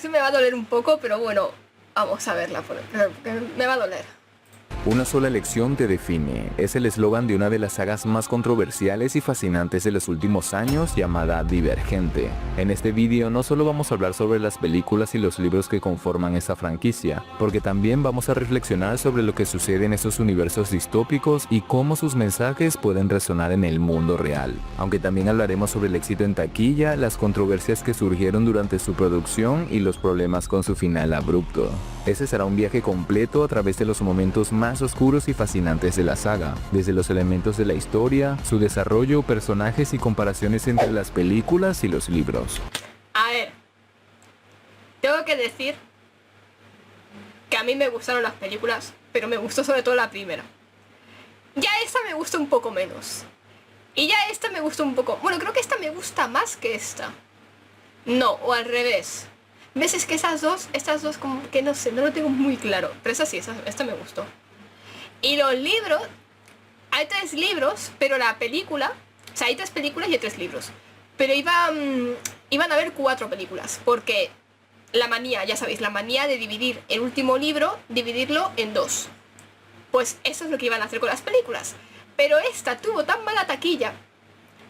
explicación me va a doler un poco, pero bueno, vamos a verla, porque me va a doler. Una sola lección te define. Es el eslogan de una de las sagas más controversiales y fascinantes de los últimos años, llamada Divergente. En este vídeo no solo vamos a hablar sobre las películas y los libros que conforman esta franquicia, porque también vamos a reflexionar sobre lo que sucede en estos universos distópicos y cómo sus mensajes pueden resonar en el mundo real. Aunque también hablaremos sobre el éxito en taquilla, las controversias que surgieron durante su producción y los problemas con su final abrupto. Ese será un viaje completo a través de los momentos más oscuros y fascinantes de la saga, desde los elementos de la historia, su desarrollo, personajes y comparaciones entre las películas y los libros. A ver, tengo que decir que a mí me gustaron las películas, pero me gustó sobre todo la primera. Ya esta me gusta un poco menos. Y ya esta me gustó un poco... Bueno, creo que esta me gusta más que esta. No, o al revés. ¿Ves? Es que estas dos como que no sé, no lo tengo muy claro. Pero esa sí, esta me gustó. Y los libros, hay 3 libros, pero la película, o sea, hay 3 películas y hay 3 libros. Pero iban a haber 4 películas, porque la manía, ya sabéis, la manía de dividir el último libro, dividirlo en 2. Pues eso es lo que iban a hacer con las películas. Pero esta tuvo tan mala taquilla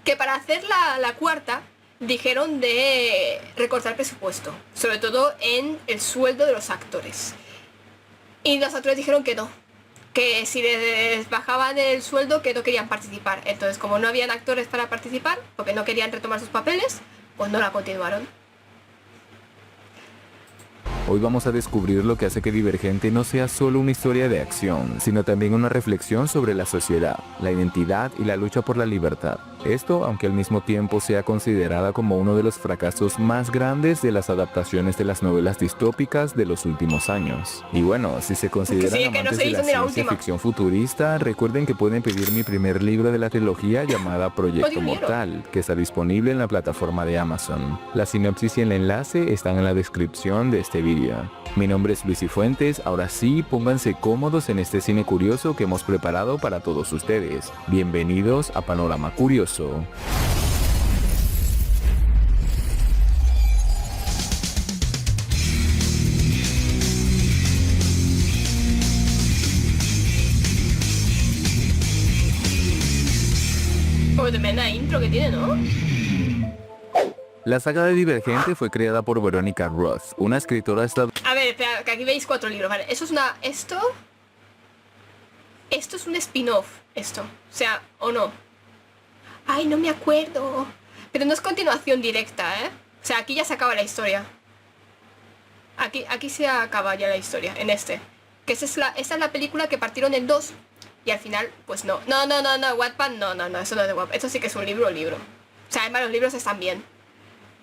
que para hacer la cuarta dijeron de recortar presupuesto, sobre todo en el sueldo de los actores. Y los actores dijeron que no, que si les bajaban el sueldo que no querían participar. Entonces, como no habían actores para participar, porque no querían retomar sus papeles, pues no la continuaron. Hoy vamos a descubrir lo que hace que Divergente no sea solo una historia de acción, sino también una reflexión sobre la sociedad, la identidad y la lucha por la libertad. Esto, aunque al mismo tiempo sea considerada como uno de los fracasos más grandes de las adaptaciones de las novelas distópicas de los últimos años. Y bueno, si se consideran amantes de la ciencia ficción futurista, recuerden que pueden pedir mi primer libro de la trilogía llamada Proyecto Mortal, que está disponible en la plataforma de Amazon. La sinopsis y el enlace están en la descripción de este video. Mi nombre es Luis Cifuentes, ahora sí, pónganse cómodos en este cine curioso que hemos preparado para todos ustedes. Bienvenidos a Panorama Curioso. Como tremenda intro que tiene, ¿no? La saga de Divergente fue creada por Veronica Roth, una escritora estadounidense. A ver, espera, que aquí veis 4 libros, vale. Eso es una... Esto es un spin-off, esto. O sea, ¿o no? Ay, no me acuerdo. Pero no es continuación directa, ¿eh? O sea, aquí ya se acaba la historia. Aquí se acaba ya la historia, en este. Que esa es la película que partieron en 2. Y al final, pues no. No, Wattpad, no, eso no es de Wattpad. Esto sí que es un libro. O sea, además los libros están bien.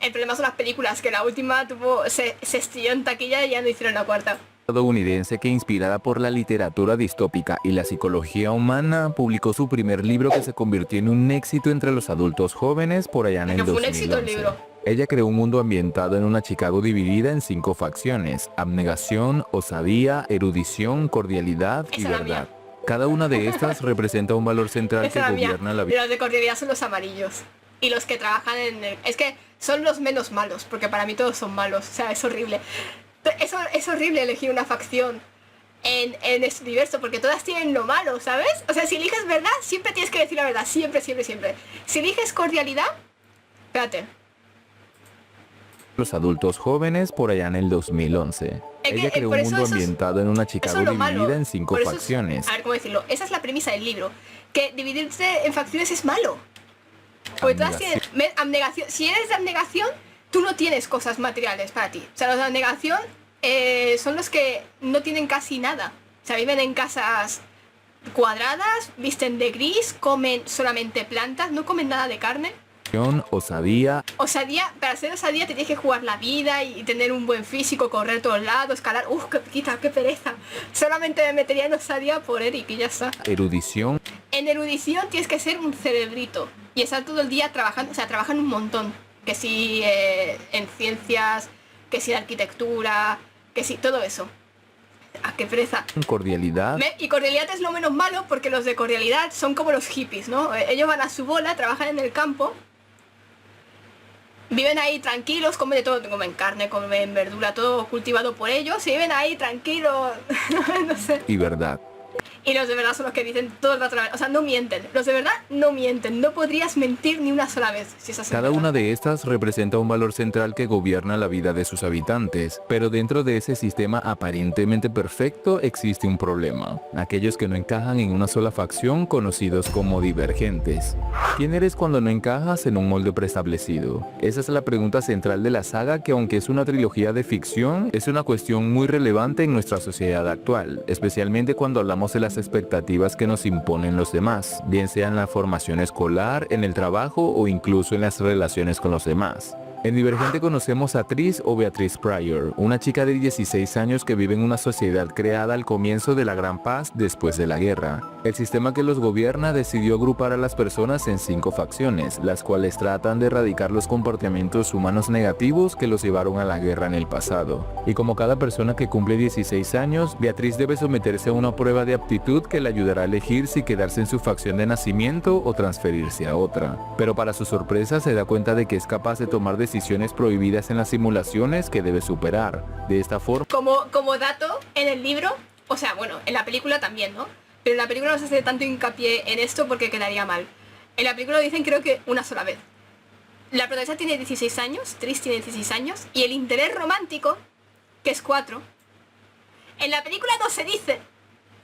El problema son las películas, que la última se estrelló en taquilla y ya no hicieron la cuarta. Estadounidense que, inspirada por la literatura distópica y la psicología humana, publicó su primer libro que se convirtió en un éxito entre los adultos jóvenes por allá en el 2011. Fue un éxito el libro. Ella creó un mundo ambientado en una Chicago dividida en 5 facciones: abnegación, osadía, erudición, cordialidad y verdad. Cada una de estas representa un valor central que gobierna la vida. Y los de cordialidad son los amarillos. Y los que trabajan en el... Es que son los menos malos, porque para mí todos son malos. O sea, es horrible. Es horrible elegir una facción en este universo, porque todas tienen lo malo, ¿sabes? O sea, si eliges verdad, siempre tienes que decir la verdad. Siempre. Si eliges cordialidad... Espérate. Los adultos jóvenes por allá en el 2011. Ella creó un mundo ambientado en una Chicago dividida en 5 facciones. A ver, ¿cómo decirlo? Esa es la premisa del libro. Que dividirse en facciones es malo. Porque todas tienen abnegación. Si eres de abnegación, tú no tienes cosas materiales para ti. O sea, los de abnegación son los que no tienen casi nada. O sea, viven en casas cuadradas, visten de gris, comen solamente plantas, no comen nada de carne. Osadía. Para ser osadía te tienes que jugar la vida y tener un buen físico, correr todos lados, escalar. Uf, qué pereza. Solamente me metería en osadía por Eric y ya está. Erudición. En erudición tienes que ser un cerebrito y estar todo el día trabajando, o sea, trabajan un montón. Que si en ciencias, que si en arquitectura, que si todo eso. ¡Ah, qué pereza! Cordialidad. Y cordialidad es lo menos malo, porque los de cordialidad son como los hippies, ¿no? Ellos van a su bola, trabajan en el campo Viven ahí tranquilos, comen de todo, comen carne, comen verdura, todo cultivado por ellos, y viven ahí tranquilos, no sé. Y verdad. Y los de verdad son los que dicen todo el rato la verdad. O sea, no mienten. Los de verdad no mienten. No podrías mentir ni una sola vez si esas son Cada verdad. una de estas representa un valor central que gobierna la vida de sus habitantes, pero dentro de ese sistema aparentemente perfecto existe un problema. Aquellos que no encajan en una sola facción, conocidos como divergentes. ¿Quién eres cuando no encajas en un molde preestablecido? Esa es la pregunta central de la saga, que aunque es una trilogía de ficción, es una cuestión muy relevante en nuestra sociedad actual, especialmente cuando hablamos de las expectativas que nos imponen los demás, bien sea en la formación escolar, en el trabajo o incluso en las relaciones con los demás. En Divergente conocemos a Tris o Beatrice Pryor, una chica de 16 años que vive en una sociedad creada al comienzo de la Gran Paz después de la guerra. El sistema que los gobierna decidió agrupar a las personas en 5 facciones, las cuales tratan de erradicar los comportamientos humanos negativos que los llevaron a la guerra en el pasado. Y como cada persona que cumple 16 años, Beatriz debe someterse a una prueba de aptitud que le ayudará a elegir si quedarse en su facción de nacimiento o transferirse a otra. Pero para su sorpresa se da cuenta de que es capaz de tomar decisiones prohibidas en las simulaciones que debe superar. De esta forma, Como dato, en el libro, o sea, bueno, en la película también, ¿no? Pero en la película no se hace tanto hincapié en esto porque quedaría mal. En la película lo dicen creo que una sola vez. La protagonista tiene 16 años, Tris tiene 16 años, y el interés romántico, que es 4, en la película no se dice,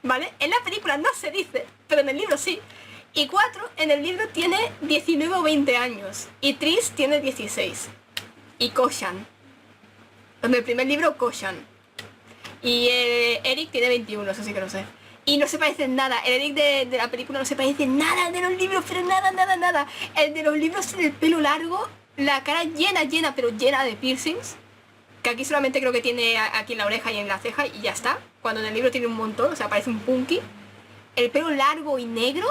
¿vale? En la película no se dice, pero en el libro sí. Y 4 en el libro tiene 19 o 20 años, y Tris tiene 16. Y Koshan. En el primer libro, Koshan. Y Eric tiene 21, eso sí que lo sé. Y no se parece en nada. El Eric de la película no se parece en nada de los libros, pero nada, nada, nada. El de los libros tiene el pelo largo, la cara llena, pero llena de piercings. Que aquí solamente creo que tiene aquí en la oreja y en la ceja y ya está. Cuando en el libro tiene un montón, o sea, parece un punky. El pelo largo y negro.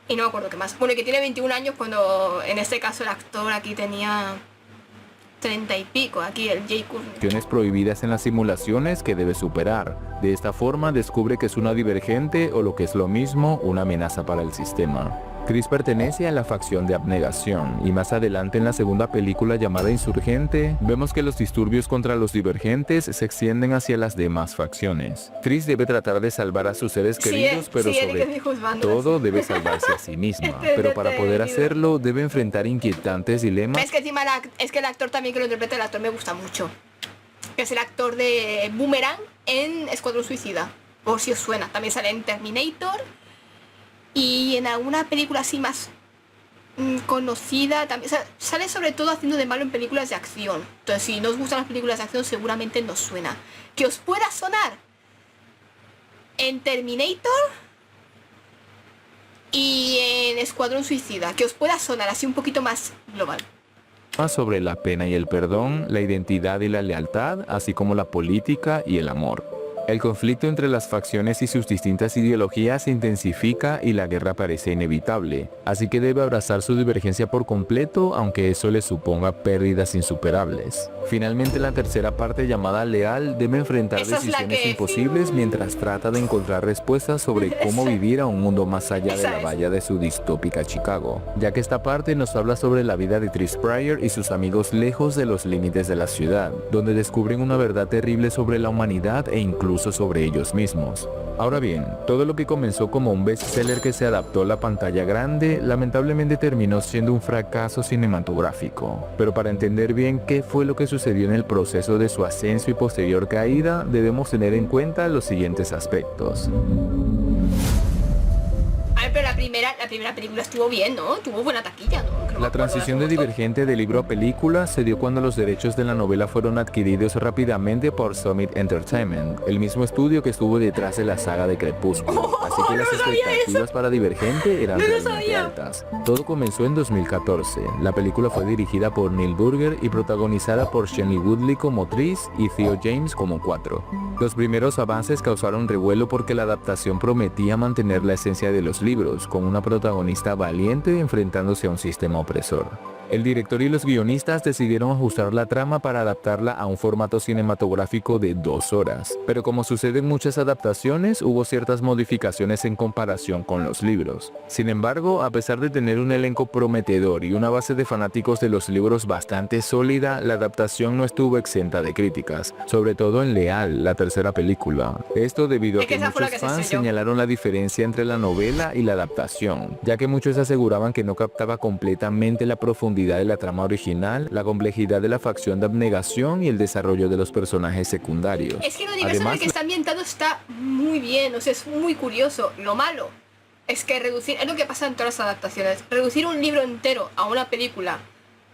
Y no me acuerdo qué más. Bueno, y que tiene 21 años cuando en este caso el actor aquí tenía 30 y pico, aquí el Jay Courtney. acciones prohibidas en las simulaciones que debe superar. De esta forma descubre que es una divergente o lo que es lo mismo, una amenaza para el sistema. Chris pertenece a la facción de abnegación y más adelante en la segunda película llamada Insurgente, vemos que los disturbios contra los divergentes se extienden hacia las demás facciones. Chris debe tratar de salvar a sus seres queridos, pero sobre todo debe salvarse a sí misma. Pero para poder hacerlo debe enfrentar inquietantes dilemas. Es que encima es que el actor también que lo interpreta, el actor me gusta mucho. Es el actor de Boomerang en Escuadrón Suicida, por si os suena. También sale en Terminator. Y en alguna película así más conocida también, o sea, sale sobre todo haciendo de malo en películas de acción. Entonces si no os gustan las películas de acción seguramente nos suena. Que os pueda sonar en Terminator y en Escuadrón Suicida. Que os pueda sonar así un poquito más global. Sobre la pena y el perdón, la identidad y la lealtad, así como la política y el amor. El conflicto entre las facciones y sus distintas ideologías se intensifica y la guerra parece inevitable, así que debe abrazar su divergencia por completo, aunque eso le suponga pérdidas insuperables. Finalmente, la tercera parte, llamada Leal, debe enfrentar decisiones imposibles mientras trata de encontrar respuestas sobre cómo vivir a un mundo más allá de la valla de su distópica Chicago, ya que esta parte nos habla sobre la vida de Tris Pryor y sus amigos lejos de los límites de la ciudad, donde descubren una verdad terrible sobre la humanidad e incluso sobre ellos mismos. Ahora bien, todo lo que comenzó como un bestseller que se adaptó a la pantalla grande, lamentablemente terminó siendo un fracaso cinematográfico. Pero para entender bien qué fue lo que sucedió en el proceso de su ascenso y posterior caída, debemos tener en cuenta los siguientes aspectos. A ver, pero la primera película estuvo bien, ¿no? Tuvo buena taquilla, ¿no? La transición de Divergente de libro a película se dio cuando los derechos de la novela fueron adquiridos rápidamente por Summit Entertainment, el mismo estudio que estuvo detrás de la saga de Crepúsculo, así que las expectativas para Divergente eran realmente altas. Todo comenzó en 2014. La película fue dirigida por Neil Burger y protagonizada por Shailene Woodley como Tris y Theo James como 4. Los primeros avances causaron revuelo porque la adaptación prometía mantener la esencia de los libros, con una protagonista valiente enfrentándose a un sistema opresor. El director y los guionistas decidieron ajustar la trama para adaptarla a un formato cinematográfico de 2 horas, pero como sucede en muchas adaptaciones, hubo ciertas modificaciones en comparación con los libros. Sin embargo, a pesar de tener un elenco prometedor y una base de fanáticos de los libros bastante sólida, la adaptación no estuvo exenta de críticas, sobre todo en Leal, la tercera película. Esto debido a que muchos fans señalaron la diferencia entre la novela y la adaptación, ya que muchos aseguraban que no captaba completamente la profundidad de la trama original, la complejidad de la facción de abnegación y el desarrollo de los personajes secundarios. Es que el universo en el que está ambientado está muy bien, o sea, es muy curioso. Lo malo es que es lo que pasa en todas las adaptaciones. Reducir un libro entero a una película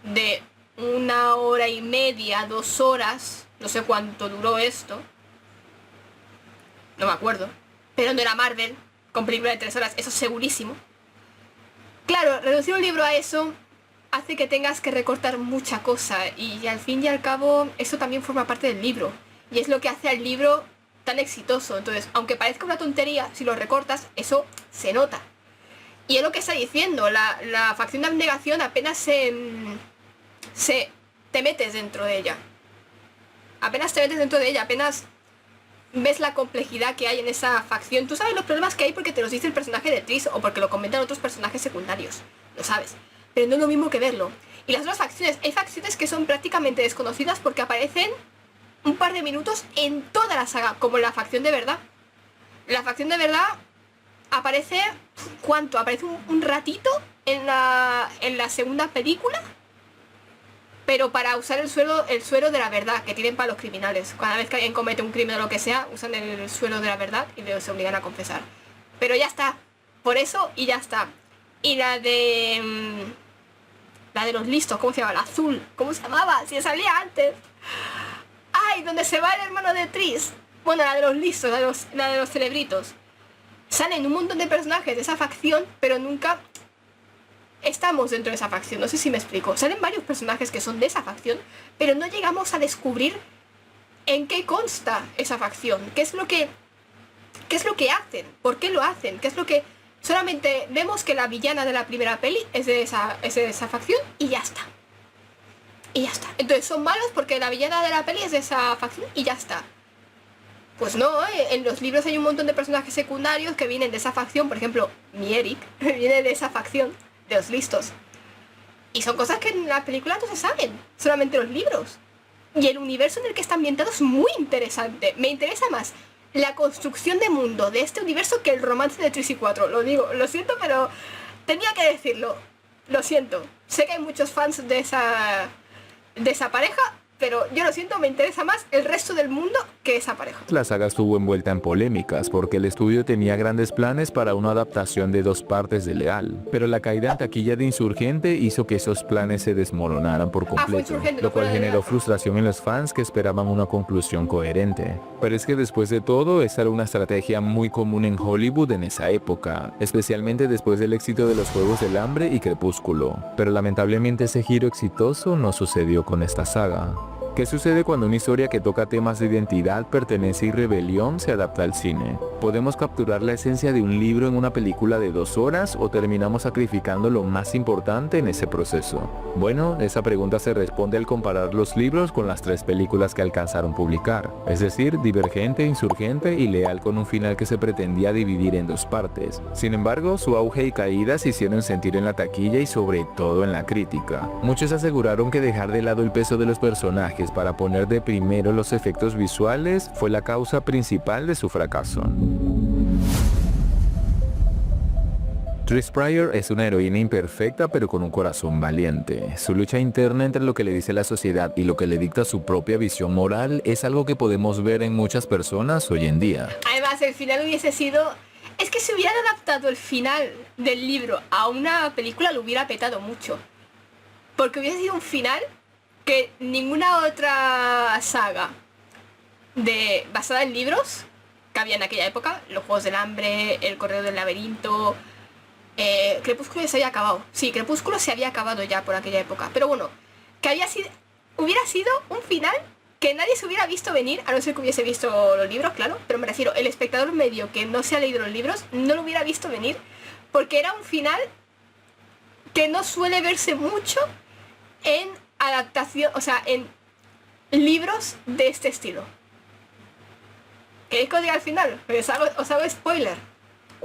de 1 hora y media, 2 horas, no sé cuánto duró esto, no me acuerdo, pero no era Marvel, con película de 3 horas, eso segurísimo. Claro, reducir un libro a eso hace que tengas que recortar mucha cosa y al fin y al cabo eso también forma parte del libro y es lo que hace al libro tan exitoso. Entonces, aunque parezca una tontería, si lo recortas, eso se nota. Y es lo que está diciendo, la facción de abnegación apenas te metes dentro de ella. Apenas te metes dentro de ella, apenas ves la complejidad que hay en esa facción. Tú sabes los problemas que hay porque te los dice el personaje de Triss o porque lo comentan otros personajes secundarios. Lo sabes. Pero no es lo mismo que verlo. Y las otras facciones, hay facciones que son prácticamente desconocidas porque aparecen un par de minutos en toda la saga, como la facción de verdad. La facción de verdad aparece, ¿cuánto? Aparece un ratito en la segunda película, pero para usar el suero de la verdad que tienen para los criminales. Cada vez que alguien comete un crimen o lo que sea, usan el suero de la verdad y les obligan a confesar. Pero ya está, por eso y ya está. Y la de los listos, ¿cómo se llama? La azul, ¿cómo se llamaba? Si salía antes. Ay, donde se va el hermano de Triss. Bueno, la de los listos, la de los cerebritos. Salen un montón de personajes de esa facción, pero nunca estamos dentro de esa facción. No sé si me explico. Salen varios personajes que son de esa facción, pero no llegamos a descubrir en qué consta esa facción. ¿Qué es lo que hacen? ¿Por qué lo hacen? ¿Qué es lo que...? Solamente vemos que la villana de la primera peli es de esa facción y ya está. Y ya está. Entonces son malos porque la villana de la peli es de esa facción y ya está. Pues no, en los libros hay un montón de personajes secundarios que vienen de esa facción. Por ejemplo, mi Eric viene de esa facción, de los listos. Y son cosas que en la película no se saben, solamente los libros. Y el universo en el que está ambientado es muy interesante. Me interesa más la construcción de mundo de este universo que el romance de Triss y 4. Lo digo, lo siento, pero tenía que decirlo. Lo siento. Sé que hay muchos fans de esa pareja, pero yo lo siento, me interesa más el resto del mundo que esa pareja. La saga estuvo envuelta en polémicas porque el estudio tenía grandes planes para una adaptación de 2 partes de Leal, pero la caída en taquilla de Insurgente hizo que esos planes se desmoronaran por completo, lo cual generó frustración en los fans que esperaban una conclusión coherente. Pero es que después de todo, esa era una estrategia muy común en Hollywood en esa época, especialmente después del éxito de los Juegos del Hambre y Crepúsculo, pero lamentablemente ese giro exitoso no sucedió con esta saga. ¿Qué sucede cuando una historia que toca temas de identidad, pertenencia y rebelión se adapta al cine? ¿Podemos capturar la esencia de un libro en una película de 2 horas o terminamos sacrificando lo más importante en ese proceso? Bueno, esa pregunta se responde al comparar los libros con las 3 películas que alcanzaron a publicar, es decir, Divergente, Insurgente y Leal, con un final que se pretendía dividir en 2 partes. Sin embargo, su auge y caída se hicieron sentir en la taquilla y sobre todo en la crítica. Muchos aseguraron que dejar de lado el peso de los personajes para poner de primero los efectos visuales fue la causa principal de su fracaso. Triss Pryor es una heroína imperfecta pero con un corazón valiente. Su lucha interna entre lo que le dice la sociedad y lo que le dicta su propia visión moral es algo que podemos ver en muchas personas hoy en día. Además, el final hubiese sido... Es que si hubieran adaptado el final del libro a una película lo hubiera petado mucho. Porque hubiese sido un final que ninguna otra saga basada en libros que había en aquella época, los Juegos del Hambre, el Correo del Laberinto, Crepúsculo ya se había acabado. Sí, Crepúsculo se había acabado ya por aquella época. Pero bueno, que hubiera sido un final que nadie se hubiera visto venir, a no ser que hubiese visto los libros, claro. Pero me refiero, el espectador medio que no se ha leído los libros no lo hubiera visto venir, porque era un final que no suele verse mucho en adaptación, o sea, en libros de este estilo. ¿Queréis que os diga al final? Os hago spoiler.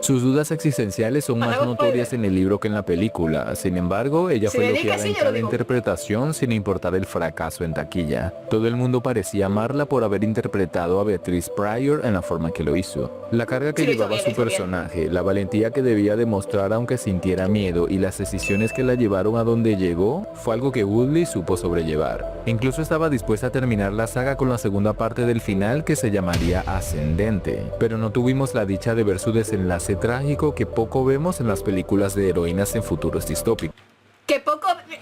Sus dudas existenciales son más notorias en el libro que en la película. Sin embargo, ella fue elogiada en cada interpretación sin importar el fracaso en taquilla. Todo el mundo parecía amarla por haber interpretado a Beatrice Pryor en la forma que lo hizo. La carga que llevaba su personaje, la valentía que debía demostrar aunque sintiera miedo y las decisiones que la llevaron a donde llegó, fue algo que Woodley supo sobrellevar. Incluso estaba dispuesta a terminar la saga con la segunda parte del final que se llamaría Ascendente, pero no tuvimos la dicha de ver su desenlace trágico que poco vemos en las películas de heroínas en futuros distópicos.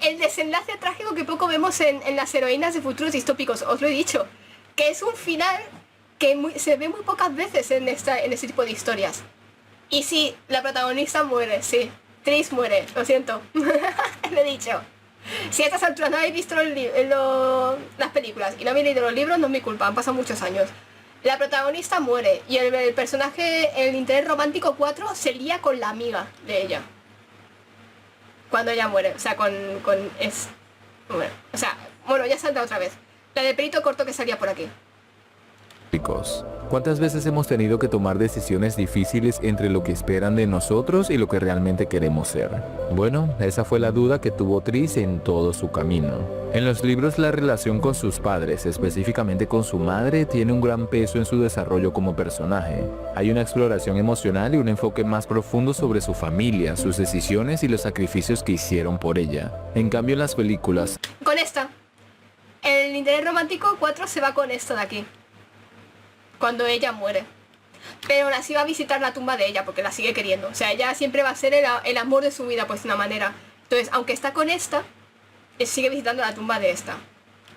El desenlace trágico que poco vemos en las heroínas de futuros distópicos, os lo he dicho, que es un final que se ve muy pocas veces en este tipo de historias. Y sí, la protagonista muere, sí, Tris muere, lo siento, lo he dicho. Si a estas alturas no habéis visto las películas y no habéis leído los libros, no es mi culpa, han pasado muchos años. La protagonista muere y el personaje, el interés romántico 4, se lía con la amiga de ella. Cuando ella muere, o sea, bueno, ya saldrá otra vez. La del pelito corto que salía por aquí. ¿Cuántas veces hemos tenido que tomar decisiones difíciles entre lo que esperan de nosotros y lo que realmente queremos ser? Bueno, esa fue la duda que tuvo Tris en todo su camino. En los libros la relación con sus padres, específicamente con su madre, tiene un gran peso en su desarrollo como personaje. Hay una exploración emocional y un enfoque más profundo sobre su familia, sus decisiones y los sacrificios que hicieron por ella. En cambio en las películas... Con esta. El interés romántico 4 se va con esto de aquí. Cuando ella muere. Pero aún así va a visitar la tumba de ella porque la sigue queriendo. O sea, ella siempre va a ser el amor de su vida, pues de una manera. Entonces, aunque está con esta, sigue visitando la tumba de esta.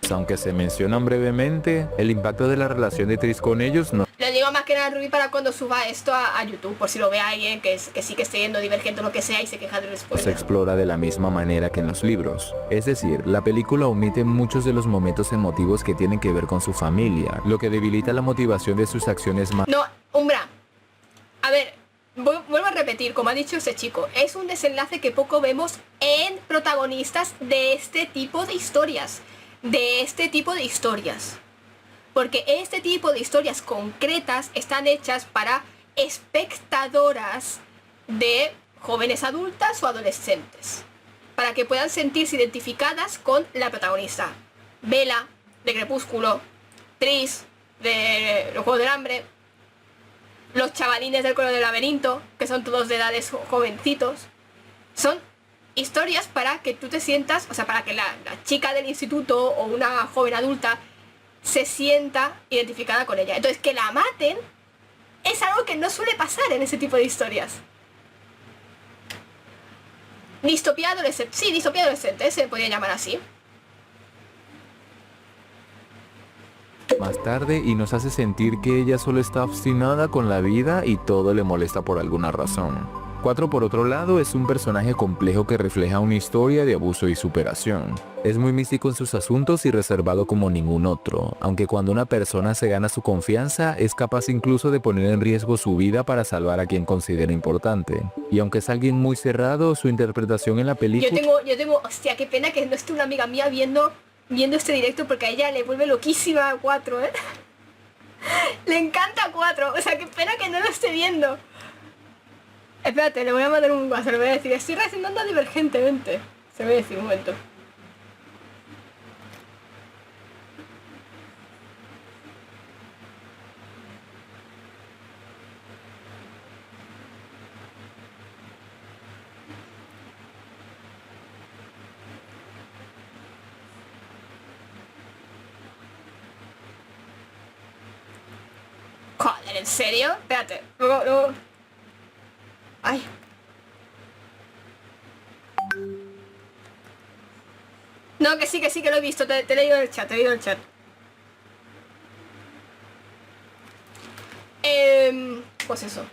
Aunque se mencionan brevemente, el impacto de la relación de Tris con ellos no... Le digo más que nada a Ruby para cuando suba esto a YouTube, por si lo ve alguien que sí que esté yendo Divergente o lo que sea y se queja del spoiler. Se explora de la misma manera que en los libros. Es decir, la película omite muchos de los momentos emotivos que tienen que ver con su familia, lo que debilita la motivación de sus acciones más... No, Umbra. A ver, vuelvo a repetir, como ha dicho ese chico, es un desenlace que poco vemos en protagonistas de este tipo de historias. Porque este tipo de historias concretas están hechas para espectadoras de jóvenes adultas o adolescentes, para que puedan sentirse identificadas con la protagonista. Bella, de Crepúsculo, Tris, de Los Juegos del Hambre, los chavalines del Color del Laberinto, que son todos de edades jovencitos. Son historias para que tú te sientas, o sea, para que la chica del instituto o una joven adulta se sienta identificada con ella. Entonces, que la maten es algo que no suele pasar en ese tipo de historias. Distopía adolescente. Sí, distopía adolescente, se podría llamar así. Más tarde y nos hace sentir que ella solo está obstinada con la vida y todo le molesta por alguna razón. 4, por otro lado, es un personaje complejo que refleja una historia de abuso y superación. Es muy místico en sus asuntos y reservado como ningún otro, aunque cuando una persona se gana su confianza, es capaz incluso de poner en riesgo su vida para salvar a quien considera importante. Y aunque es alguien muy cerrado, su interpretación en la película... Yo tengo, hostia, qué pena que no esté una amiga mía viendo este directo porque a ella le vuelve loquísima a 4, ¿eh? Le encanta 4, o sea, qué pena que no lo esté viendo. Espérate, le voy a mandar un WhatsApp, le voy a decir, estoy reaccionando divergentemente. Se me va a decir un momento. Joder, ¿en serio? Espérate, luego... Ay. No, que sí, que lo he visto, te he leído el chat, Pues eso.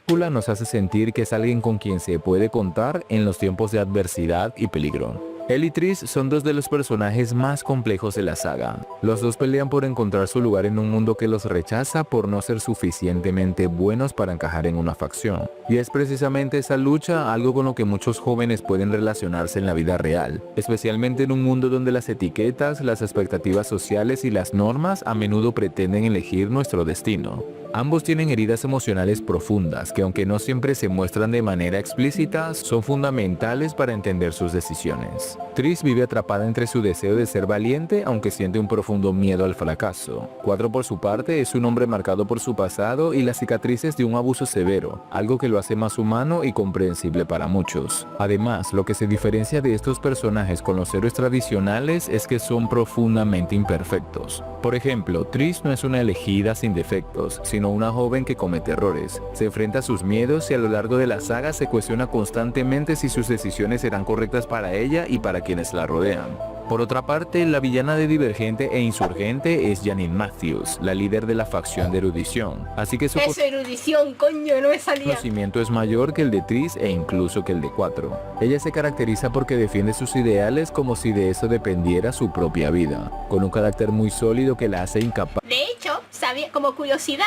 Nos hace sentir que es alguien con quien se puede contar en los tiempos de adversidad y peligro. Él y Trish son dos de los personajes más complejos de la saga. Los dos pelean por encontrar su lugar en un mundo que los rechaza por no ser suficientemente buenos para encajar en una facción. Y es precisamente esa lucha algo con lo que muchos jóvenes pueden relacionarse en la vida real, especialmente en un mundo donde las etiquetas, las expectativas sociales y las normas a menudo pretenden elegir nuestro destino. Ambos tienen heridas emocionales profundas que, aunque no siempre se muestran de manera explícita, son fundamentales para entender sus decisiones. Trish vive atrapada entre su deseo de ser valiente, aunque siente un profundo miedo al fracaso. 4, por su parte, es un hombre marcado por su pasado y las cicatrices de un abuso severo, algo que lo hace más humano y comprensible para muchos. Además, lo que se diferencia de estos personajes con los héroes tradicionales es que son profundamente imperfectos. Por ejemplo, Trish no es una elegida sin defectos, sino una joven que comete errores. Se enfrenta a sus miedos y a lo largo de la saga se cuestiona constantemente si sus decisiones serán correctas para ella y para quienes la rodean. Por otra parte, la villana de Divergente e Insurgente es Janine Matthews, la líder de la facción de erudición. Así que su erudición, coño, no me salía. conocimiento es mayor que el de Trish e incluso que el de 4. Ella se caracteriza porque defiende sus ideales como si de eso dependiera su propia vida, con un carácter muy sólido que la hace incapaz. De hecho, sabía, como curiosidad,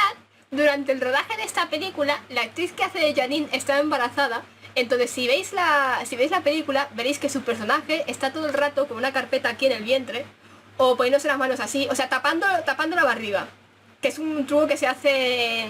durante el rodaje de esta película, la actriz que hace de Janine estaba embarazada. Entonces, si veis la película, veréis que su personaje está todo el rato con una carpeta aquí en el vientre, o poniéndose las manos así, o sea, tapando la barriga, que es un truco que se hace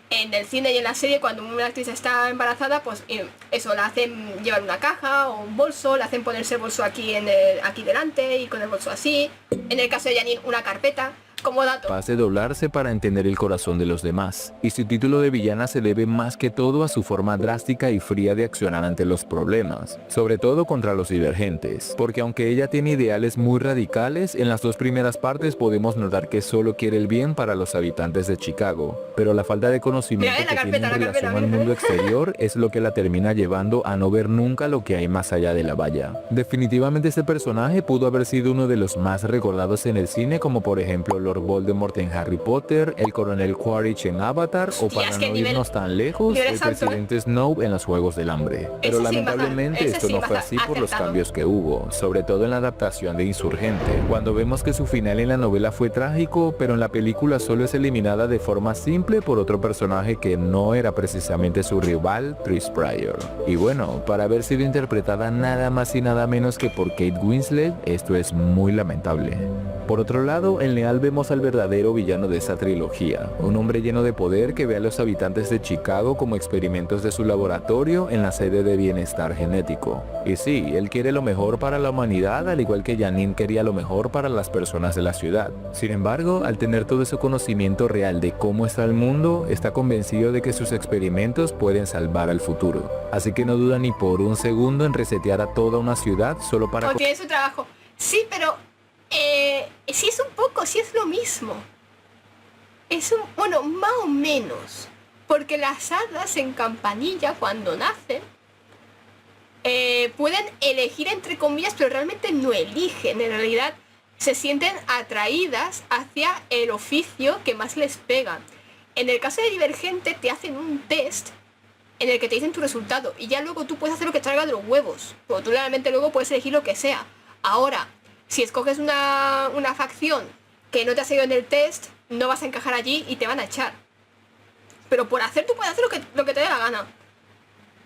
en el cine y en la serie cuando una actriz está embarazada, pues eso, la hacen llevar una caja o un bolso, la hacen ponerse el bolso aquí aquí delante y con el bolso así. En el caso de Janine, una carpeta. Como dato. Capaz de doblarse para entender el corazón de los demás, y su título de villana se debe más que todo a su forma drástica y fría de accionar ante los problemas, sobre todo contra los divergentes, porque aunque ella tiene ideales muy radicales, en las 2 primeras partes podemos notar que solo quiere el bien para los habitantes de Chicago, pero la falta de conocimiento que tiene en relación al mundo exterior es lo que la termina llevando a no ver nunca lo que hay más allá de la valla. Definitivamente este personaje pudo haber sido uno de los más recordados en el cine, como por ejemplo Lord Voldemort en Harry Potter, el coronel Quaritch en Avatar, o para no irnos tan lejos, el presidente Snow en los Juegos del Hambre. Pero lamentablemente esto no fue así por los cambios que hubo, sobre todo en la adaptación de Insurgente, cuando vemos que su final en la novela fue trágico, pero en la película solo es eliminada de forma simple por otro personaje que no era precisamente su rival, Trish Pryor. Y bueno, para haber sido interpretada nada más y nada menos que por Kate Winslet, esto es muy lamentable. Por otro lado, en Leal vemos al verdadero villano de esta trilogía, un hombre lleno de poder que ve a los habitantes de Chicago como experimentos de su laboratorio en la sede de bienestar genético. Y sí, él quiere lo mejor para la humanidad, al igual que Janine quería lo mejor para las personas de la ciudad. Sin embargo, al tener todo ese conocimiento real de cómo está el mundo, está convencido de que sus experimentos pueden salvar al futuro. Así que no duda ni por un segundo en resetear a toda una ciudad solo para... O tiene su trabajo. Sí, pero... sí es un poco, sí es lo mismo. Bueno, más o menos. Porque las hadas en Campanilla, cuando nacen, pueden elegir entre comillas, pero realmente no eligen. En realidad se sienten atraídas hacia el oficio que más les pega. En el caso de Divergente te hacen un test en el que te dicen tu resultado y ya luego tú puedes hacer lo que traiga de los huevos. Pero tú realmente luego puedes elegir lo que sea. Ahora, si escoges una facción que no te ha salido en el test, no vas a encajar allí y te van a echar. Pero por hacer, tú puedes hacer lo que te dé la gana.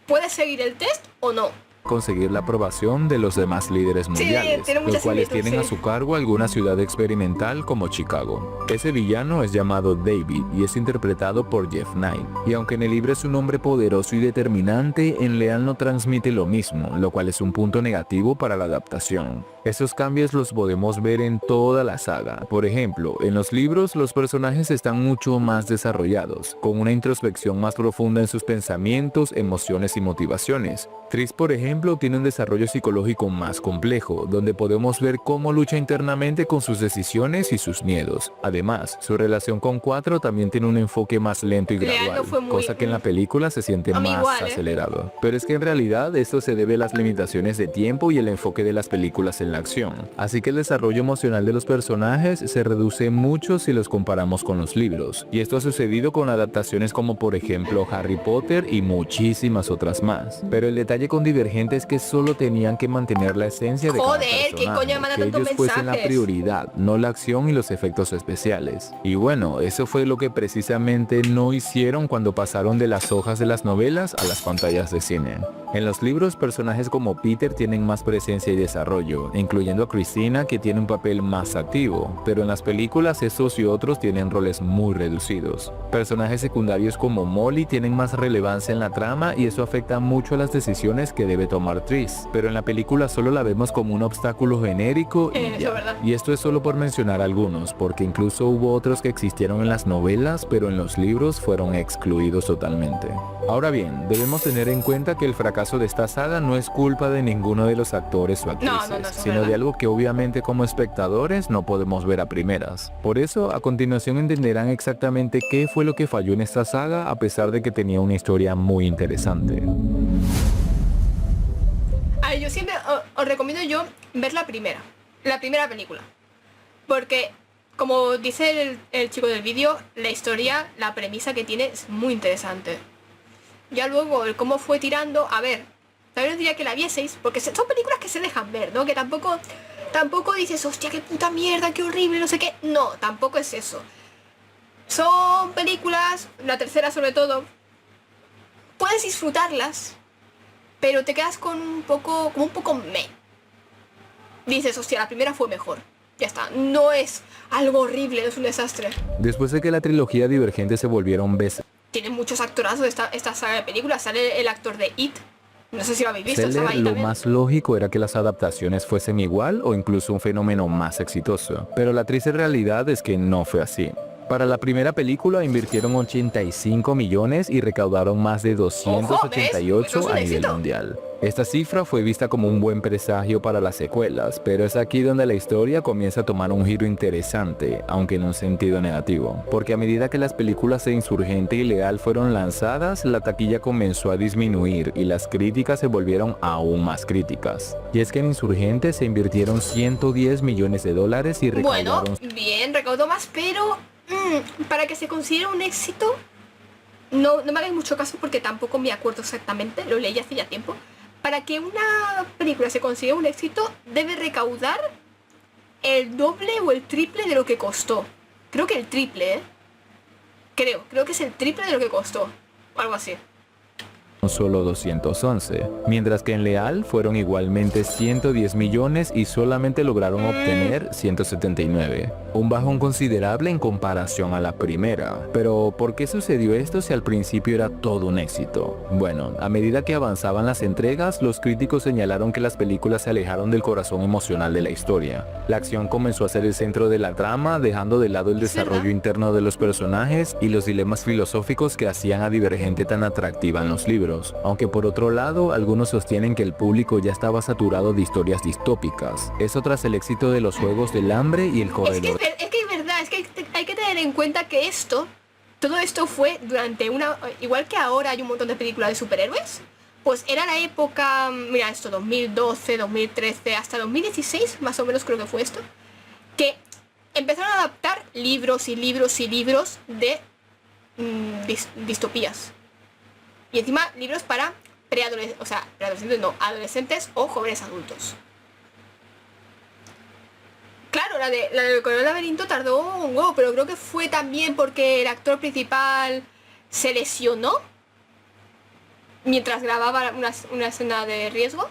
Puedes seguir el test o no. Conseguir la aprobación de los demás líderes mundiales, los cuales tienen a su cargo alguna ciudad experimental como Chicago. Ese villano es llamado David y es interpretado por Jeff Knight, y aunque en el libro es un hombre poderoso y determinante, en Leal no transmite lo mismo, lo cual es un punto negativo para la adaptación. Esos cambios los podemos ver en toda la saga. Por ejemplo, en los libros los personajes están mucho más desarrollados, con una introspección más profunda en sus pensamientos, emociones y motivaciones. Trish, por ejemplo, tiene un desarrollo psicológico más complejo, donde podemos ver cómo lucha internamente con sus decisiones y sus miedos. Además, su relación con 4 también tiene un enfoque más lento y gradual, cosa que en la película se siente más acelerado. Pero es que en realidad esto se debe a las limitaciones de tiempo y el enfoque de las películas en en la acción. Así que el desarrollo emocional de los personajes se reduce mucho si los comparamos con los libros. Y esto ha sucedido con adaptaciones como por ejemplo Harry Potter y muchísimas otras más. Pero el detalle con Divergente es que solo tenían que mantener la esencia de cada Joder, ¿qué coño me manda que tantos ellos fuesen la mensajes? prioridad, no la acción y los efectos especiales. Y bueno, eso fue lo que precisamente no hicieron cuando pasaron de las hojas de las novelas a las pantallas de cine. En los libros, personajes como Peter tienen más presencia y desarrollo, incluyendo a Christina, que tiene un papel más activo, pero en las películas estos y otros tienen roles muy reducidos. Personajes secundarios como Molly tienen más relevancia en la trama y eso afecta mucho a las decisiones que debe tomar Tris, pero en la película solo la vemos como un obstáculo genérico y Eso es ya. verdad. Y esto es solo por mencionar algunos, porque incluso hubo otros que existieron en las novelas, pero en los libros fueron excluidos totalmente. Ahora bien, debemos tener en cuenta que el fracaso de esta saga no es culpa de ninguno de los actores o actrices, No, eso es sino verdad. de algo que obviamente como espectadores no podemos ver a primeras. Por eso, a continuación entenderán exactamente qué fue lo que falló en esta saga, a pesar de que tenía una historia muy interesante. A ver, yo siempre os recomiendo yo ver la primera película. Porque, como dice el chico del vídeo, la historia, la premisa que tiene es muy interesante. Ya luego, el cómo fue tirando, a ver, también os diría que la vieseis, porque son películas que se dejan ver, ¿no? Que tampoco dices, hostia, qué puta mierda, qué horrible, no sé qué. No, tampoco es eso. Son películas, la tercera sobre todo, puedes disfrutarlas, pero te quedas con un poco meh. Dices, hostia, la primera fue mejor. Ya está, no es algo horrible, no es un desastre. Después de que la trilogía Divergente se volvieron Tiene muchos actorazos esta saga de películas. Sale el actor de It. No sé si lo habéis visto, estaba bestseller, ahí lo también. más lógico era que las adaptaciones fuesen igual o incluso un fenómeno más exitoso. Pero la triste realidad es que no fue así. Para la primera película invirtieron 85 millones y recaudaron más de 288 Eso es un a nivel éxito. mundial. Esta cifra fue vista como un buen presagio para las secuelas, pero es aquí donde la historia comienza a tomar un giro interesante, aunque en un sentido negativo. Porque a medida que las películas de Insurgente y Leal fueron lanzadas, la taquilla comenzó a disminuir y las críticas se volvieron aún más críticas. Y es que en Insurgente se invirtieron 110 millones de dólares y Bueno, recaudaron bien, recaudó más, pero para que se considere un éxito, no me hagáis mucho caso porque tampoco me acuerdo exactamente, lo leí hace ya tiempo. Para que una película se considere un éxito, debe recaudar el doble o el triple de lo que costó. Creo que el triple, ¿eh? Creo que es el triple de lo que costó. O algo así. solo 211, mientras que en Leal fueron igualmente 110 millones y solamente lograron obtener 179, un bajón considerable en comparación a la primera. Pero ¿por qué sucedió esto si al principio era todo un éxito? Bueno, a medida que avanzaban las entregas, los críticos señalaron que las películas se alejaron del corazón emocional de la historia. La acción comenzó a ser el centro de la trama, dejando de lado el desarrollo interno de los personajes y los dilemas filosóficos que hacían a Divergente tan atractiva en los libros. Aunque por otro lado, algunos sostienen que el público ya estaba saturado de historias distópicas. Eso tras el éxito de los Juegos del Hambre y el Corredor. Es que es verdad, es que hay que tener en cuenta que todo esto fue durante igual que ahora hay un montón de películas de superhéroes, pues era la época, mira esto, 2012, 2013, hasta 2016, más o menos creo que fue esto, que empezaron a adaptar libros y libros y libros de distopías. Y encima libros para preadolescentes, no, adolescentes o jóvenes adultos. Claro, la del Corredor del Laberinto tardó un huevo, pero creo que fue también porque el actor principal se lesionó mientras grababa una escena de riesgo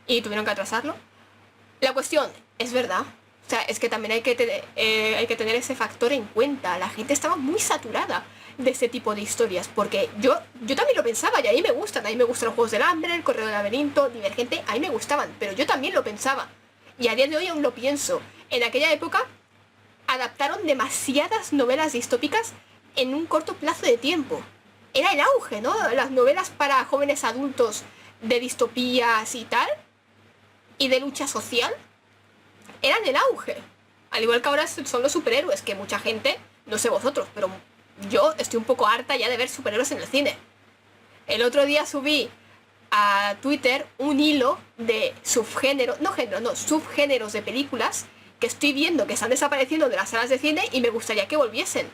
y tuvieron que atrasarlo. La cuestión, es verdad, o sea, es que también hay que tener ese factor en cuenta. La gente estaba muy saturada de este tipo de historias, porque yo también lo pensaba y a mí me gustan los Juegos del Hambre, el Corredor del Laberinto, Divergente, a mí me gustaban, pero yo también lo pensaba y a día de hoy aún lo pienso. En aquella época adaptaron demasiadas novelas distópicas en un corto plazo de tiempo. Era el auge, ¿no? Las novelas para jóvenes adultos de distopías y tal, y de lucha social, eran el auge. Al igual que ahora son los superhéroes, que mucha gente, no sé vosotros, pero yo estoy un poco harta ya de ver superhéroes en el cine. El otro día subí a Twitter un hilo de subgéneros de películas que estoy viendo que están desapareciendo de las salas de cine y me gustaría que volviesen.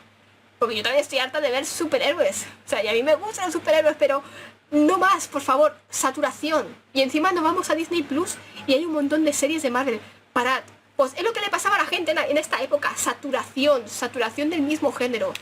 Porque yo también estoy harta de ver superhéroes. O sea, y a mí me gustan los superhéroes, pero no más, por favor, saturación. Y encima nos vamos a Disney Plus y hay un montón de series de Marvel. Parad. Pues es lo que le pasaba a la gente en esta época. Saturación del mismo género.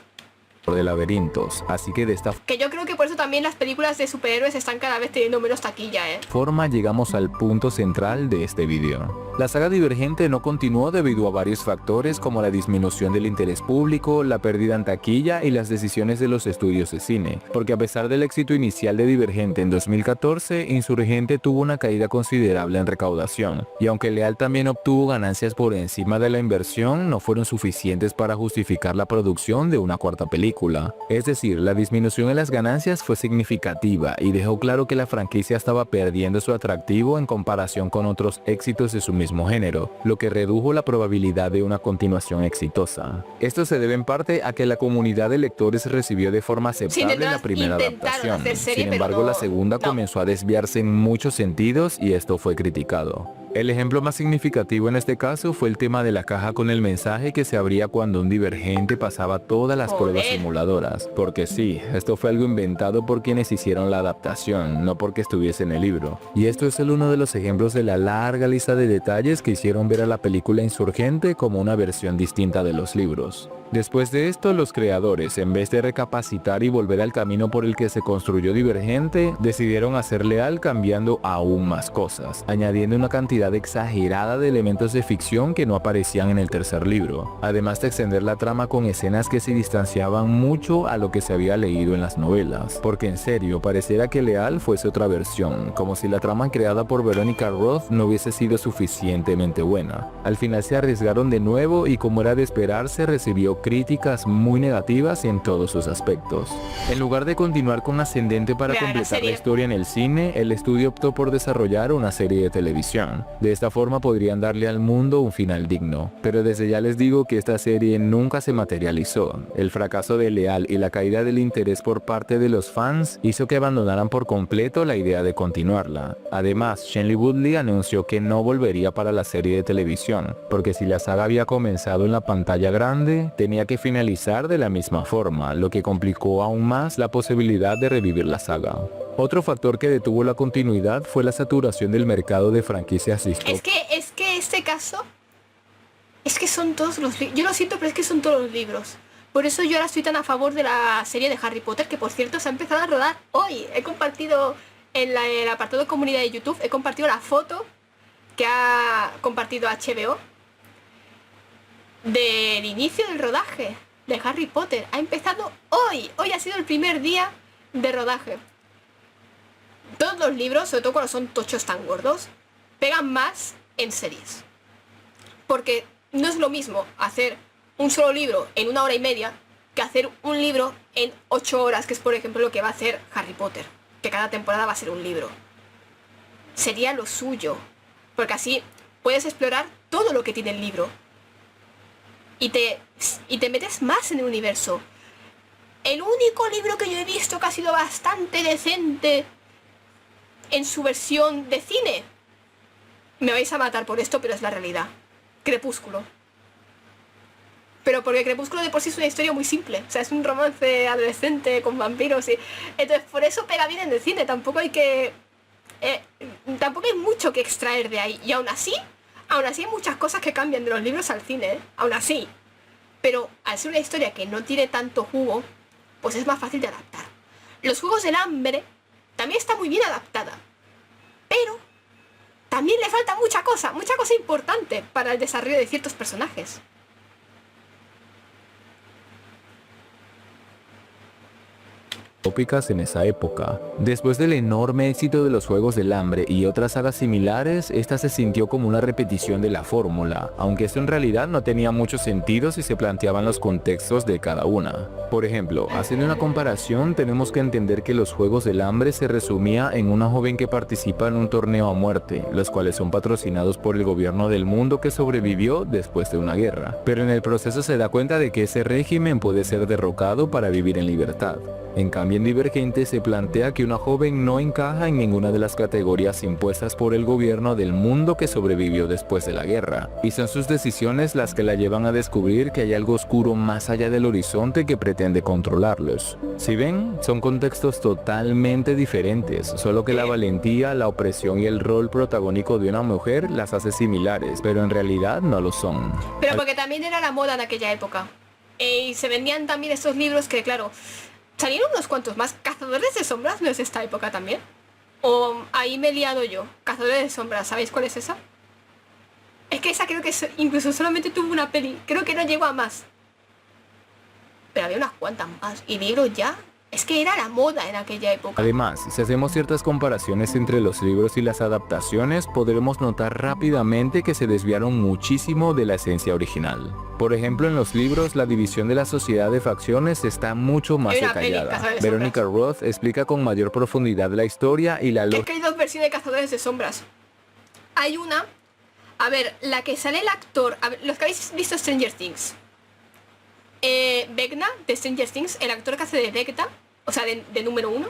De laberintos, así que de esta Que yo creo que por eso también las películas de superhéroes están cada vez teniendo menos taquilla, forma llegamos al punto central de este vídeo. La saga Divergente no continuó debido a varios factores como la disminución del interés público, la pérdida en taquilla y las decisiones de los estudios de cine, porque a pesar del éxito inicial de Divergente en 2014, Insurgente tuvo una caída considerable en recaudación, y aunque Leal también obtuvo ganancias por encima de la inversión, no fueron suficientes para justificar la producción de una cuarta película. Es decir, la disminución en las ganancias fue significativa y dejó claro que la franquicia estaba perdiendo su atractivo en comparación con otros éxitos de su mismo género, lo que redujo la probabilidad de una continuación exitosa. Esto se debe en parte a que la comunidad de lectores recibió de forma aceptable la primera adaptación. Sin embargo, la segunda comenzó a desviarse en muchos sentidos y esto fue criticado. El ejemplo más significativo en este caso fue el tema de la caja con el mensaje que se abría cuando un Divergente pasaba todas las pruebas simuladoras. Porque sí, esto fue algo inventado por quienes hicieron la adaptación, no porque estuviese en el libro. Y esto es solo uno de los ejemplos de la larga lista de detalles que hicieron ver a la película Insurgente como una versión distinta de los libros. Después de esto, los creadores, en vez de recapacitar y volver al camino por el que se construyó Divergente, decidieron hacer Leal cambiando aún más cosas, añadiendo una cantidad exagerada de elementos de ficción que no aparecían en el tercer libro, además de extender la trama con escenas que se distanciaban mucho a lo que se había leído en las novelas, porque en serio, pareciera que Leal fuese otra versión, como si la trama creada por Veronica Roth no hubiese sido suficientemente buena. Al final se arriesgaron de nuevo y como era de esperarse, recibió críticas muy negativas en todos sus aspectos. En lugar de continuar con Ascendente para completar la historia en el cine, el estudio optó por desarrollar una serie de televisión. De esta forma podrían darle al mundo un final digno, pero desde ya les digo que esta serie nunca se materializó. El fracaso de Leal y la caída del interés por parte de los fans hizo que abandonaran por completo la idea de continuarla. Además, Shailene Woodley anunció que no volvería para la serie de televisión, porque si la saga había comenzado en la pantalla grande, tenía que finalizar de la misma forma, lo que complicó aún más la posibilidad de revivir la saga. Otro factor que detuvo la continuidad fue la saturación del mercado de franquicias distópicas. Es que este caso, es que son todos los libros, yo lo siento, pero es que son todos los libros. Por eso yo ahora estoy tan a favor de la serie de Harry Potter, que por cierto se ha empezado a rodar hoy. He compartido en el apartado de comunidad de YouTube, he compartido la foto que ha compartido HBO del inicio del rodaje de Harry Potter. Ha empezado hoy. Hoy ha sido el primer día de rodaje. Todos los libros, sobre todo cuando son tochos tan gordos, pegan más en series. Porque no es lo mismo hacer un solo libro en 1 hora y media que hacer un libro en 8 horas, que es por ejemplo lo que va a hacer Harry Potter. Que cada temporada va a ser un libro. Sería lo suyo. Porque así puedes explorar todo lo que tiene el libro. Y te metes más en el universo. El único libro que yo he visto que ha sido bastante decente en su versión de cine, me vais a matar por esto, pero es la realidad, Crepúsculo. Pero porque Crepúsculo de por sí es una historia muy simple. O sea, es un romance adolescente con vampiros y... Entonces por eso pega bien en el cine. Tampoco hay que... tampoco hay mucho que extraer de ahí. Y aún así hay muchas cosas que cambian de los libros al cine, ¿eh? Aún así. Pero al ser una historia que no tiene tanto jugo, pues es más fácil de adaptar. Los Juegos del Hambre también está muy bien adaptada. Pero también le falta mucha cosa importante para el desarrollo de ciertos personajes. En esa época. Después del enorme éxito de los Juegos del Hambre y otras sagas similares, esta se sintió como una repetición de la fórmula, aunque esto en realidad no tenía mucho sentido si se planteaban los contextos de cada una. Por ejemplo, haciendo una comparación, tenemos que entender que los Juegos del Hambre se resumía en una joven que participa en un torneo a muerte, los cuales son patrocinados por el gobierno del mundo que sobrevivió después de una guerra. Pero en el proceso se da cuenta de que ese régimen puede ser derrocado para vivir en libertad. En cambio, En Divergente se plantea que una joven no encaja en ninguna de las categorías impuestas por el gobierno del mundo que sobrevivió después de la guerra, y son sus decisiones las que la llevan a descubrir que hay algo oscuro más allá del horizonte que pretende controlarlos. Si ven, son contextos totalmente diferentes, solo que la valentía, la opresión y el rol protagónico de una mujer las hace similares, pero en realidad no lo son. Pero porque también era la moda en aquella época. Y se vendían también estos libros que, claro, salieron unos cuantos más. Cazadores de sombras, ¿no es esta época también? O ahí me he liado yo. Cazadores de sombras, ¿sabéis cuál es esa? Es que esa creo que incluso solamente tuvo una peli. Creo que no llegó a más. Pero había unas cuantas más. Y libros ya. Es que era la moda en aquella época. Además, si hacemos ciertas comparaciones entre los libros y las adaptaciones, podremos notar rápidamente que se desviaron muchísimo de la esencia original. Por ejemplo, en los libros, la división de la sociedad de facciones está mucho más detallada. Verónica Roth explica con mayor profundidad la historia y la lógica. Es que hay dos versiones de Cazadores de Sombras. Hay una... A ver, la que sale el actor... A ver, los que habéis visto Stranger Things. Vecna, de Stranger Things, el actor que hace de Vecna, o sea, de número 1,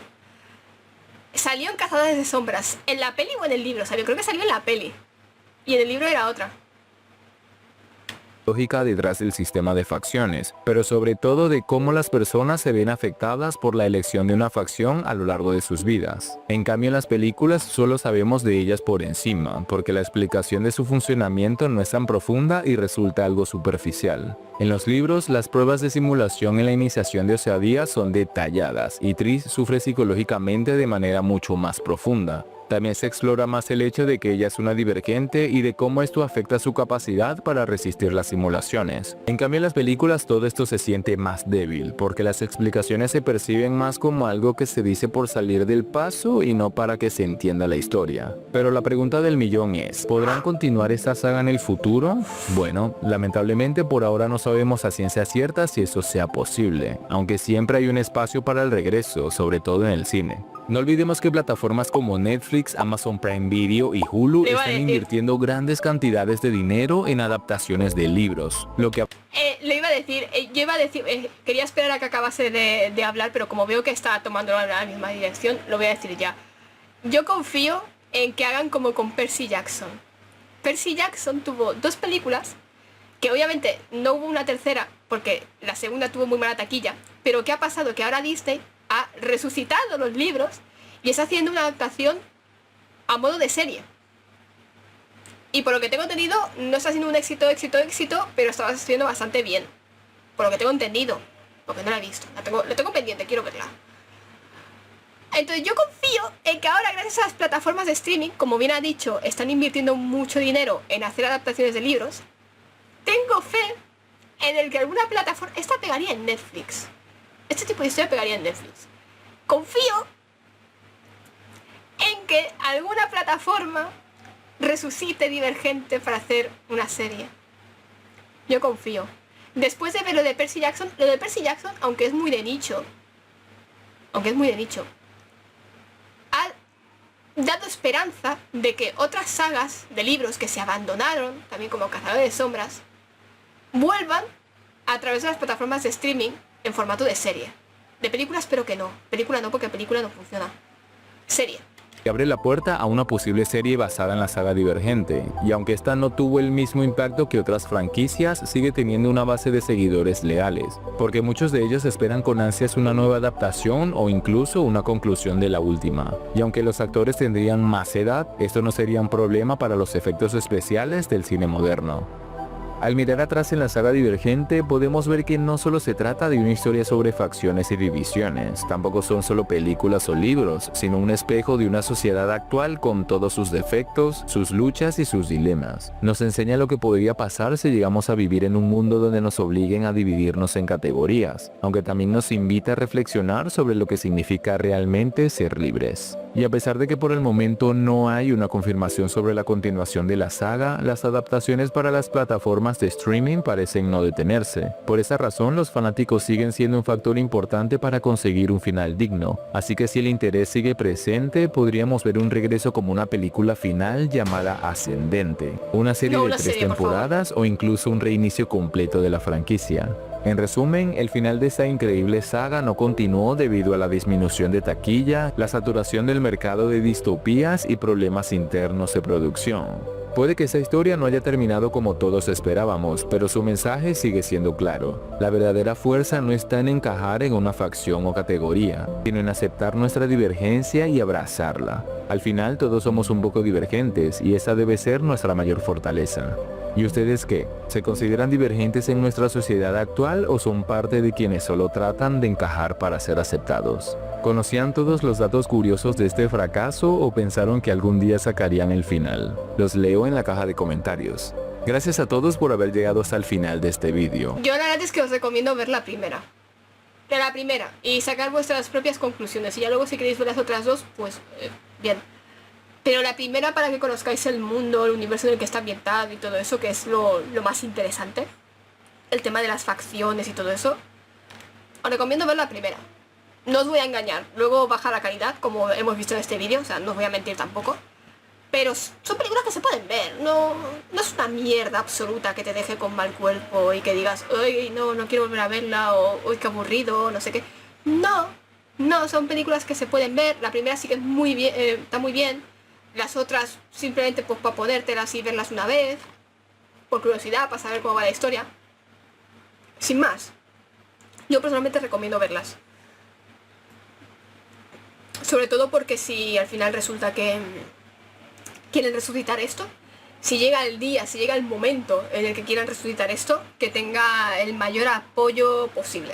salió en Cazadores de Sombras. ¿En la peli o en el libro? Salió, creo que salió en la peli. Y en el libro era otra. Lógica detrás del sistema de facciones, pero sobre todo de cómo las personas se ven afectadas por la elección de una facción a lo largo de sus vidas. En cambio, en las películas solo sabemos de ellas por encima, porque la explicación de su funcionamiento no es tan profunda y resulta algo superficial. En los libros, las pruebas de simulación en la iniciación de Osadía son detalladas, y Tris sufre psicológicamente de manera mucho más profunda. También se explora más el hecho de que ella es una divergente y de cómo esto afecta su capacidad para resistir las simulaciones. En cambio, en las películas todo esto se siente más débil, porque las explicaciones se perciben más como algo que se dice por salir del paso y no para que se entienda la historia. Pero la pregunta del millón es, ¿podrán continuar esta saga en el futuro? Bueno, lamentablemente por ahora no sabemos a ciencia cierta si eso sea posible, aunque siempre hay un espacio para el regreso, sobre todo en el cine. No olvidemos que plataformas como Netflix, Amazon Prime Video y Hulu están invirtiendo grandes cantidades de dinero en adaptaciones de libros. Lo iba a decir, quería esperar a que acabase de hablar, pero como veo que está tomando la misma dirección, lo voy a decir ya. Yo confío en que hagan como con Percy Jackson. Percy Jackson tuvo 2 películas, que obviamente no hubo una tercera, porque la segunda tuvo muy mala taquilla, pero ¿qué ha pasado? Que ahora Disney ha resucitado los libros y está haciendo una adaptación a modo de serie. Y por lo que tengo entendido, no está siendo un éxito, pero está haciendo bastante bien. Por lo que tengo entendido, porque no la he visto, lo tengo pendiente, quiero verla. Entonces yo confío en que ahora, gracias a las plataformas de streaming, como bien ha dicho, están invirtiendo mucho dinero en hacer adaptaciones de libros. Tengo fe en el que alguna plataforma... Esta pegaría en Netflix. Este tipo de historia pegaría en Netflix. Confío en que alguna plataforma resucite Divergente para hacer una serie. Yo confío. Después de ver lo de Percy Jackson, aunque es muy de nicho, ha dado esperanza de que otras sagas de libros que se abandonaron, también como Cazadores de Sombras, vuelvan a través de las plataformas de streaming en formato de serie. De películas, pero que no. Película no, porque película no funciona. Serie. Que abre la puerta a una posible serie basada en la saga Divergente, y aunque esta no tuvo el mismo impacto que otras franquicias, sigue teniendo una base de seguidores leales, porque muchos de ellos esperan con ansias una nueva adaptación o incluso una conclusión de la última. Y aunque los actores tendrían más edad, esto no sería un problema para los efectos especiales del cine moderno. Al mirar atrás en la saga Divergente, podemos ver que no solo se trata de una historia sobre facciones y divisiones, tampoco son solo películas o libros, sino un espejo de una sociedad actual con todos sus defectos, sus luchas y sus dilemas. Nos enseña lo que podría pasar si llegamos a vivir en un mundo donde nos obliguen a dividirnos en categorías, aunque también nos invita a reflexionar sobre lo que significa realmente ser libres. Y a pesar de que por el momento no hay una confirmación sobre la continuación de la saga, las adaptaciones para las plataformas de streaming parecen no detenerse. Por esa razón, los fanáticos siguen siendo un factor importante para conseguir un final digno. Así que si el interés sigue presente, podríamos ver un regreso como una película final llamada Ascendente, una serie de 3 temporadas o incluso un reinicio completo de la franquicia. En resumen, el final de esta increíble saga no continuó debido a la disminución de taquilla, la saturación del mercado de distopías y problemas internos de producción. Puede que esta historia no haya terminado como todos esperábamos, pero su mensaje sigue siendo claro. La verdadera fuerza no está en encajar en una facción o categoría, sino en aceptar nuestra divergencia y abrazarla. Al final todos somos un poco divergentes y esa debe ser nuestra mayor fortaleza. ¿Y ustedes qué? ¿Se consideran divergentes en nuestra sociedad actual o son parte de quienes solo tratan de encajar para ser aceptados? ¿Conocían todos los datos curiosos de este fracaso o pensaron que algún día sacarían el final? Los leo en la caja de comentarios. Gracias a todos por haber llegado hasta el final de este vídeo. Yo la verdad es que os recomiendo ver la primera. De la primera. Y sacar vuestras propias conclusiones. Y ya luego si queréis ver las otras dos, pues bien. Pero la primera para que conozcáis el mundo, el universo en el que está ambientado y todo eso, que es lo más interesante. El tema de las facciones y todo eso. Os recomiendo ver la primera. No os voy a engañar, luego baja la calidad, como hemos visto en este vídeo, o sea, no os voy a mentir tampoco. Pero son películas que se pueden ver, no es una mierda absoluta que te deje con mal cuerpo y que digas, uy, no quiero volver a verla, o uy, qué aburrido, no sé qué. No, son películas que se pueden ver, la primera sí que es muy bien, está muy bien. Las otras simplemente pues para ponértelas y verlas una vez, por curiosidad, para saber cómo va la historia. Sin más, yo personalmente recomiendo verlas. Sobre todo porque si al final resulta que quieren resucitar esto, si llega el día, si llega el momento en el que quieran resucitar esto, que tenga el mayor apoyo posible.